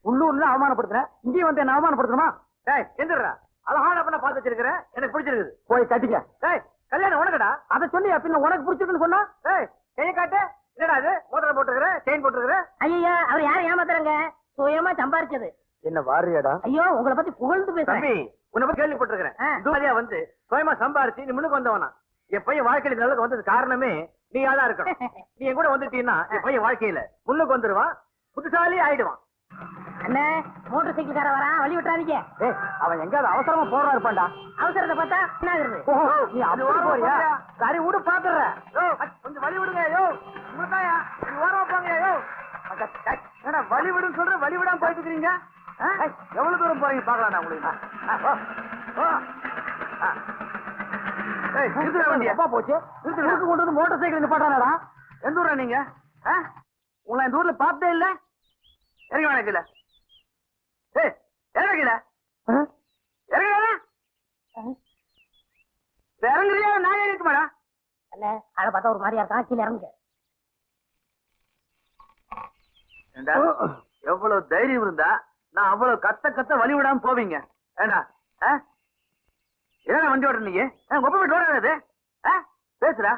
உள்ளூர்ல அவமானப்படுத்துறேன், இங்கேயும் வந்து என்ன அவமானப்படுத்தணுமா? டேய் எந்திரா, அழகான பண்ண பார்த்து வச்சிருக்கிறேன், எனக்கு பிடிச்சிருக்குது. போய் கட்டிக்க. டேய் கல்யாணம் உனக்குடா, அதை சொன்னியா? பின்ன உனக்கு பிடிச்சிருக்குன்னு சொன்னா? டேய் கையை காட்டு. என்னடா அது? மோதிரம் போட்டுருக்கிறேன், செயின் போட்டுருக்கிறேன். ஐயா அவர் யாரும் ஏமாத்துறாங்க, சுயமா சம்பாரிச்சது. என்ன வாரியாடா? ஐயோ உங்களை பத்தி புகழ்ந்து பேசுறேன். தம்பி உன்னை பத்தி கேள்விப்பட்டிருக்கிறேன். இதுவரையா வந்து சுயமா சம்பாரிச்சு நீ முன்னுக்கு வந்தவனா? என் பையன் வாழ்க்கையில இந்த அளவுக்கு வந்தது காரணமே நீ யாரா இருக்கணும். நீ என் கூட வந்துட்டீன்னா என் பையன் வாழ்க்கையில முன்னுக்கு வந்துருவான், புத்திசாலி ஆயிடுவான். அண்ணே மோட்டர் சைக்கிள் கார வரான், வழி விட்டுறாதீங்க. அவன் எங்காவது அவசரமா போறா இருப்பான்டா. அவசரத்தை பார்த்தா என்ன ஆகுறது? நீ அப்படி போறியா? சரி விடு பாத்துற. கொஞ்சம் வழி விடுங்க. யோ உங்களுக்காயா நீ ஓரமா போங்க. யோ என்னடா வழி விடுன்னு சொல்ற, வழி விடாம போயிட்டு இருக்கீங்க. எவ்வளவு தூரம் போறீங்க பாக்கலாம் உங்களுக்கு. எப்பா போச்சு? கொண்டு வந்து மோட்டார் சைக்கிள் நிப்பாட்டானடா. எந்த ஊரா நீங்க? உங்களை இந்த ஊர்ல பார்த்தே இல்ல. இறங்கி வேணா கீழே. இறங்க கீழே. இறங்குறியா? நான் ஏறிட்டு மாடா. அண்ணே அதை பார்த்தா ஒரு மாதிரியா இருக்கா, கீழே இறங்குங்க. எவ்வளவு தைரியம் இருந்தா நான் அவ்வளவு கத்த வழி விடாம போவீங்க. ஏண்டா என்ன வண்டி ஓடுற நீங்க? ஒப்ப போயிட்டு ஓடாது. பேசுறா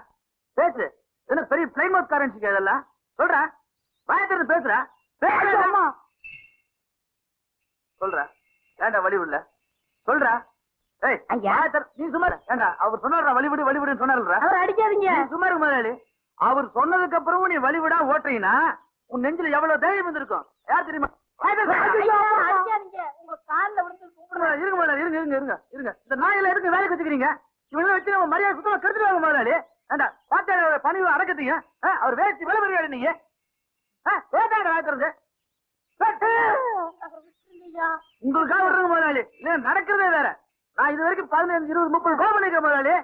பேசு. என்ன பெரிய பிளைன் மவுத் காரன்சி இதெல்லாம் சொல்ற? வாயத்திலிருந்து பேசுறா. சொல்ற ஏண்டா வழி விடல? சொல்றா. நீ சும்மா ஏண்டா அவர் சொன்னாரா வழி விடு வழி விடுன்னு சொன்னாருல்ல. அவர் அடிக்காதீங்க. சும்மா இருக்கு முதலாளி. அவர் சொன்னதுக்கு அப்புறமும் நீ வழி விடா ஓட்டுறீங்கன்னா உன் நெஞ்சில எவ்வளவு தைரியம் இருந்திருக்கும் யார் தெரியுமா? உங்க கால்ல விழுந்து இருங்க முதலாளி, இருங்க இருங்க இருங்க இருங்க. இந்த நாயில எதுக்கு வேலைக்கு வச்சுக்கிறீங்க? இவங்க வச்சு நம்ம மரியாதை சுத்தமா கெடுத்துருவாங்க முதலாளி. ஏண்டா பாத்தியாட பணிவு அடக்கத்தீங்க. அவர் வேச்சு விலை பெரிய நீங்க உங்களுக்காக விடுறங்க முதலாளி. இல்ல நடக்கிறதே வேற. நான் இது வரைக்கும் 15, 20, 30 கோபம் பண்ணிக்கிறேன் முதலாளி.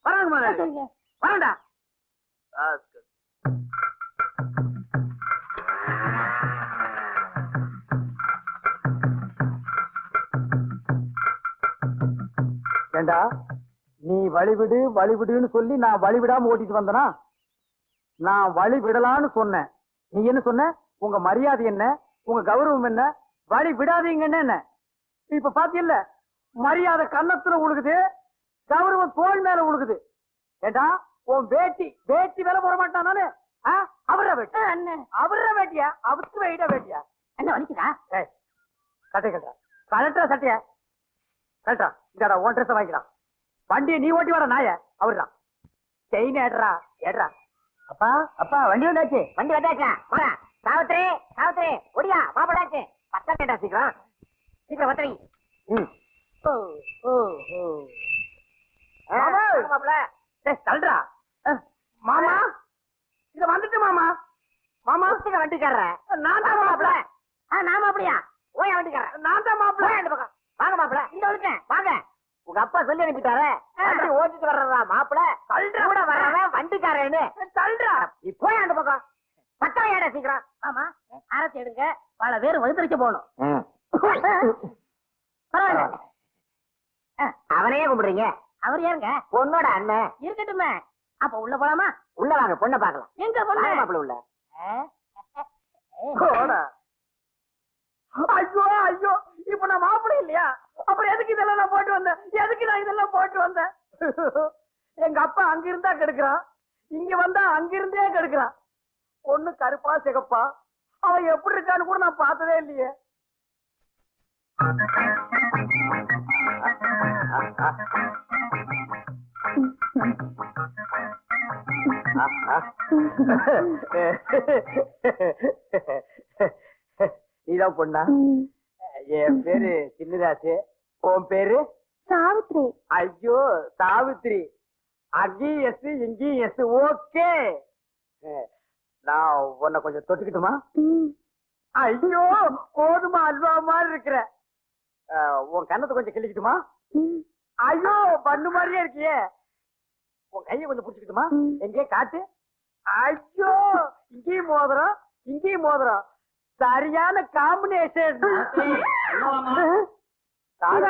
வரங்க முதலாளி, வரண்டா. ஏண்டா நீ வழிவிடு வழிவிடுன்னு சொல்லி நான் வழிவிடாம ஓட்டிட்டு வந்தனா? நான் வழி விடலான்னு சொன்னேன். நீ என்ன சொன்ன? உங்க மரியாதை என்ன, உங்க கௌரவம் என்ன, வழி விடாதீங்கன்னு என்ன? இப்ப பாத்தியல்ல, மரியாதை கன்னத்துல உழுகுது, கௌரவம் தோல் மேல உழுகுது. ஏண்டா உன் வேட்டி மேல போட மாட்டான் நானு? அவர வேட்டி அவர வேட்டியா? அவருக்கு வெயிட்டா வேட்டியா? என்ன வலிக்குதா? சட்டை கட்டா கலெக்டரா சட்டைய கரெக்டா? இதாடா உன் ட்ரெஸ் வாங்கிக்கலாம். வண்டியை நீ ஓட்டி வர நாய அவர்தான். செயின் ஏடுறா ஏடுறா. அப்பா அப்பா வண்டி வந்தாச்சு. வண்டி வந்தாச்சா? சாவித்திரி சாவித்திரி ஒடியா மாப்பிடாச்சு. பத்தா கேட்டா சீக்கிரம் சீக்கிரம் பத்திரி. தல்றா மாமா. இத வந்துட்டு மாமா. மாமா வண்டிக்கார நான் தான் மாப்பிள. நாம அப்படியா? ஓயா வண்டிக்கார நான் தான் மாப்பிள. இந்த பக்கம் வாங்க மாப்பிள. இந்த வரைக்கும் வாங்க. உங்க அப்பா சொல்லி அனுப்பிட்டாரு வண்டி ஓட்டிட்டு வர்றதா மாப்பிள. கூட வர்றவன் வண்டிக்காரன்னு தல்றா. நீ போய் அந்த பக்கம் பத்தா ஏடா சீக்கிரம். ஆமா அரசு எடுங்க, பல பேர் வகுத்தரிக்க போகணும். பரவாயில்ல. அவனையே கும்பிடுறீங்க? அவர் யாருங்க? பொண்ணோட அண்ணன். இருக்கட்டுமே. அப்ப உள்ள போலாமா? உள்ள வாங்க, பொண்ணை பாக்கலாம். எங்க பொண்ணு? மாப்பிள்ள உள்ள. ஐயோ ஐயோ, இப்ப நான் மாப்பிள்ளை இல்லையா? அப்புறம் எதுக்கு இதெல்லாம் நான் போட்டு வந்தேன்? எதுக்கு நான் இதெல்லாம் போட்டு வந்தேன்? எங்க அப்பா அங்க இருந்தா கெடுக்கிறான், இங்க வந்தா அங்கிருந்தே கெடுக்கிறான். பொண்ணு கருப்பா சிகப்பா, அவன் எப்படி இருக்கான்னு கூட நான் பார்த்ததே இல்லையே. நீதான் பொண்ணா? என் பேரு சின்னதாசு. உன் பேரு? சாவித்ரி. ஐயோ சாவித்ரி, அங்கேயும் எஸ் இங்கேயும் எஸ். ஓகே, நான் உன்னை கொஞ்சம் தொட்டுக்கிட்டுமா? ஐயோ போதுமா, அல்வா மாதிரி இருக்கிற. உன் கண்ணத்தை கொஞ்சம் கிள்ளிக்கிட்டுமா? ஐயோ பண்ணு மாதிரியே இருக்கியே. உன் கையை கொஞ்சம் புடிச்சுக்கிட்டுமா? எங்கே காட்டு. ஐயோ இங்கேயும் மோதிரம் இங்கேயும் மோதிரம், சரியான காம்பினேஷன்.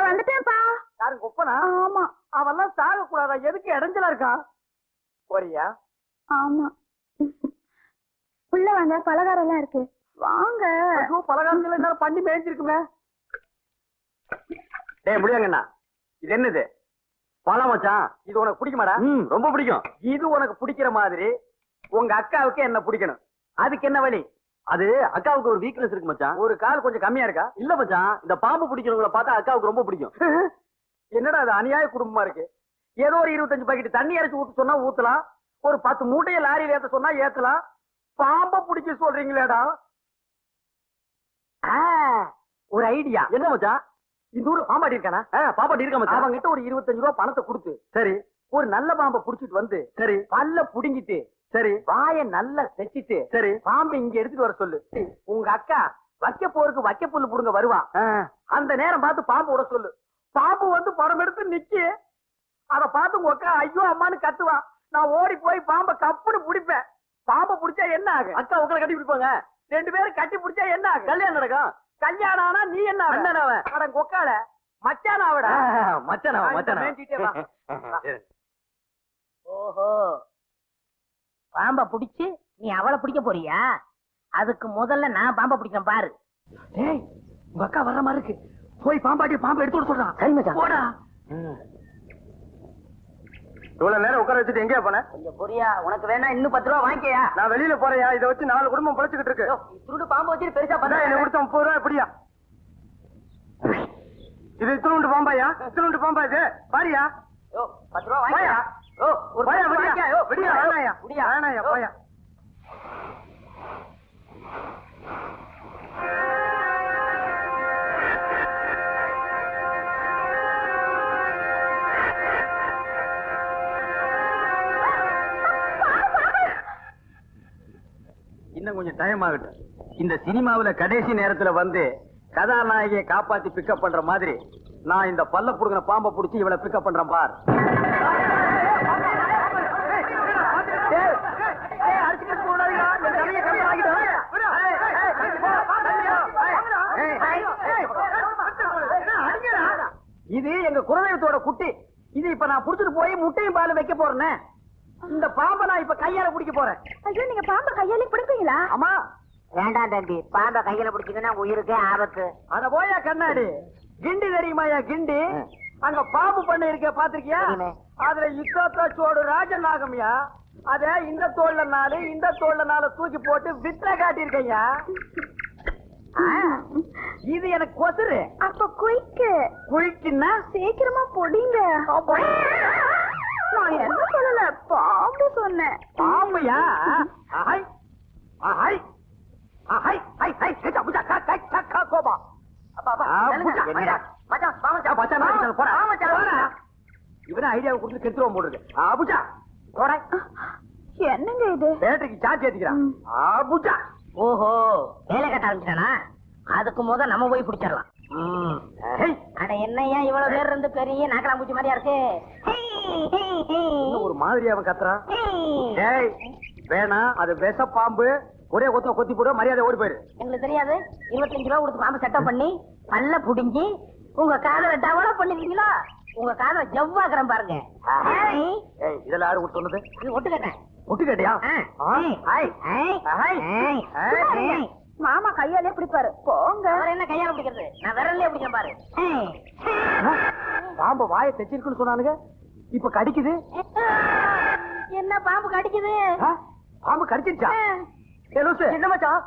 வந்துட்டேன்ப்பா. யாரும் கொப்பனா? ஆமா. அவெல்லாம் சாக கூடாதா? எதுக்கு இடைஞ்சலா இருக்கான்? போறியா? ஆமா. உள்ள வாங்க, பலகாரம் எல்லாம் இருக்கு. வாங்க. ஐயோ, பலகாரத்துல என்ன பண்ணி மேய்ஞ்சிருக்குமே. டேய் முடியாங்கண்ணா, இது என்னது? பழம் மச்சான். இது உனக்கு பிடிக்குமாடா? ரொம்ப பிடிக்கும். இது உனக்கு பிடிக்கிற மாதிரி உங்க அக்காவுக்கு என்ன பிடிக்கணும். அதுக்கு என்ன வழி? அது அக்காவுக்கு ஒரு வீக்னஸ் இருக்கு மச்சான். ஒரு கால் கொஞ்சம் கம்மியா இருக்கா? இல்ல மச்சான், இந்த பாம்பு பிடிக்கிறவங்கள பார்த்தா அக்காவுக்கு ரொம்ப பிடிக்கும். என்னடா அது அநியாய குடும்பமா இருக்கு. ஏதோ ஒரு 25 பாக்கெட் தண்ணி அரைச்சு ஊத்த சொன்னா ஊத்தலாம், ஒரு 10 மூட்டையை லாரியில ஏத்த சொன்னா ஏத்தலாம். பாம்பை பிடிக்க சொல்றீங்களேடா. ஒரு ஐடியா. என்ன மச்சான்? இந்த ஊரு பாம்பாடி இருக்கானா? பாம்பாடி இருக்க மச்சான். அவங்கிட்ட ஒரு 25 ரூபாய் பணத்தை கொடுத்து, சரி, ஒரு நல்ல பாம்பை புடிச்சிட்டு வந்து, சரி, பல்ல புடுங்கிட்டு, சரி, வாயை நல்லா செச்சிட்டு, சரி, பாம்பை இங்க எடுத்துட்டு வர சொல்லு. உங்க அக்கா வைக்க போருக்கு வைக்க புல்லு புடுங்க வருவான். அந்த நேரம் பார்த்து பாம்பு விட சொல்லு. பாம்பு வந்து படம் எடுத்து நிக்கி. அத பார்த்து உங்க அக்கா ஐயோ அம்மான்னு கத்துவான். நான் ஓடி போய் பாம்பை கப்புன்னு பிடிப்பேன். பாம்பை பிடிச்சா என்ன ஆகும்? அக்கா உங்களை கட்டி பிடிப்பாங்க. 2 பேரும் கட்டி பிடிச்சா என்ன ஆகும்? கல்யாணம் நடக்கும். கல்யாணம் ஆனா நீ என்ன அட கொக்கால மச்சான் ஆவடா. ஓஹோ, பாம்ப பிடிச்சு நீ அவளை பிடிக்க போறியா? அதுக்கு முதல்ல நான் பாம்ப பிடிக்கிறேன் பாரு. டேய், உங்க அக்கா வர்ற மாதிரி இருக்கு. போய் பாம்பாட்டி பாம்பை எடுத்து விட சொல்றான். சரி மச்சான். போடா. இவ்வளவு நேரம் உட்கார வச்சுட்டு எங்கேயா போன? கொஞ்சம் பொரியா, உனக்கு வேணா இன்னும் 10 ரூபா வாங்கிக்கயா? நான் வெளியில போறேயா. இதை வச்சு 4 குடும்பம் பொழைச்சுக்கிட்டு இருக்கு. துருடு பாம்பு வச்சு பெருசா என்ன பண்ண கொடுத்த 30 ரூபாய் எப்படியா? இது இத்தினுண்டு பாம்பாயா? இத்தினுண்டு பாம்பா இது? பாரியா? 10 ரூபா வாங்கிக்கயா? ஒரு போயா, பத்து விடியா. வாங்கிக்கயா? விடியா, வேணாயா. விடியா. வேணாயா, போயா. இன்னும் கொஞ்சம் டைம் ஆகட்டும். இந்த சினிமாவுல கடைசி நேரத்துல வந்து கதாநாயகியை காப்பாத்தி பிக்கப் பண்ற மாதிரி நான் இந்த பல்ல புடுங்கின பாம்பை புடிச்சு இவளை பிக்கப் பண்றேன் பார். இது எங்க குலதெய்வத்தோட குட்டி. இது இப்ப நான் புடிச்சிட்டு போய் முட்டையும் பாலும் வைக்க போறேன். இந்த பாம்பை நான் இப்ப கையால பிடிக்க போறேன். ஐயோ, நீங்க பாம்பை கையாலே பிடிப்பீங்களா? ஆமா. வேண்டாம் தம்பி, பாம்பை கையில பிடிச்சிங்கன்னா உயிருக்கே ஆபத்து. அத போயா கண்ணாடி. கிண்டி தெரியுமாயா? கிண்டி அங்க பாம்பு பண்ண இருக்க பாத்திருக்கியா? தெரியுமே. அதுல இக்கோத்தோடு ராஜநாகம்யா. அத இந்த தோல்ல 4 இந்த தோல்ல 4 தூக்கி போட்டு வித்த காட்டியிருக்கையா. இது எனக்கு கொசுரு. அப்ப குயிக்கு குழிக்குன்னா சீக்கிரமா பொடிங்க. நான் என்ன சொல்லல, பாம்பு சொன்னேன். பாம்பையா? ஆஹை ஆஹை ஆஹை ஹை ஹை கேட்டா புஜா கா கா கா கா கோபா. என்னடா? மச்சான் பாமச்சா மச்சான் போடா. போடா. இவனே ஐடியாவை கொடுத்து கெத்துறோம் போடுறது. அபுஜா போடா. என்னங்க இது? பேட்டரிக்கு சார்ஜ் ஏத்திக்கிறான். அபுஜா. ஓஹோ, வேலை கட்ட ஆரம்பிச்சானா? அதுக்கு முதல் நம்ம போய் பிடிச்சிடலாம். அட என்னையா இவ்வளவு பேர் இருந்து பெரிய நாக்கலாம் பூச்சி மாதிரியா இருக்கு? ஒரு மாதிரி அவன் கத்துறான். ஏய் வேணா, அது விஷ பாம்பு. ஒரே கொத்த கொத்தி போடு, மரியாதை ஓடி போயிரு. எங்களுக்கு தெரியாது. 25 ரூபா கொடுத்து பாம்பு செட்டப் பண்ணி பல்ல புடிங்கி உங்க காதல டெவலப் பண்ணிருக்கீங்களா? உங்க காதல ஜவ்வாக்குறேன் பாருங்க. ஏய் இதெல்லாம் யாரு சொன்னது? இது ஒட்டு கேட்டேன். ஒட்டு கேட்டியா? மாமா கையாலே பிடிப்பாரு. போங்க. அவர் என்ன கையால பிடிக்கிறது? நான் விரல்லே பிடிக்கிறேன் பாரு. பாம்பு வாயை தைச்சிருக்குன்னு சொன்னானுங்க. இப்ப கடிக்குது. என்ன பாம்பு கடிக்குது? பாம்பு கடிச்சிருச்சா? என்ன மச்சான்?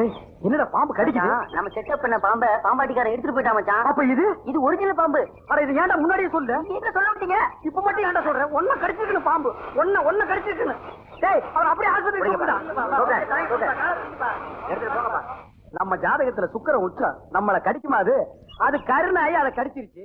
ஏய் என்னடா பாம்பு கடிக்குது? நம்ம செட்டப் பண்ண பாம்பை பாம்பாட்டிக்காரன் எடுத்துட்டு போயிட்டா மச்சான். அப்ப இது இது ஒரிஜினல் பாம்பு. அட இது ஏன்டா முன்னாடியே சொல்ல? நீங்க சொல்ல மாட்டீங்க. இப்ப மட்டும் ஏன்டா சொல்றேன்? ஒன்ன கடிச்சிருக்கணும் பாம்பு. ஒன்ன கடிச்சிருக்கணும். டேய் அவர் அப்படியே ஆஸ்பத்திரிக்கு கூப்பிடா. நம்ம ஜாதகத்துல சுக்கிரன் உச்சம். நம்மள கடிக்குமா அது? அது கருணாயி அதை கடிச்சிருச்சு.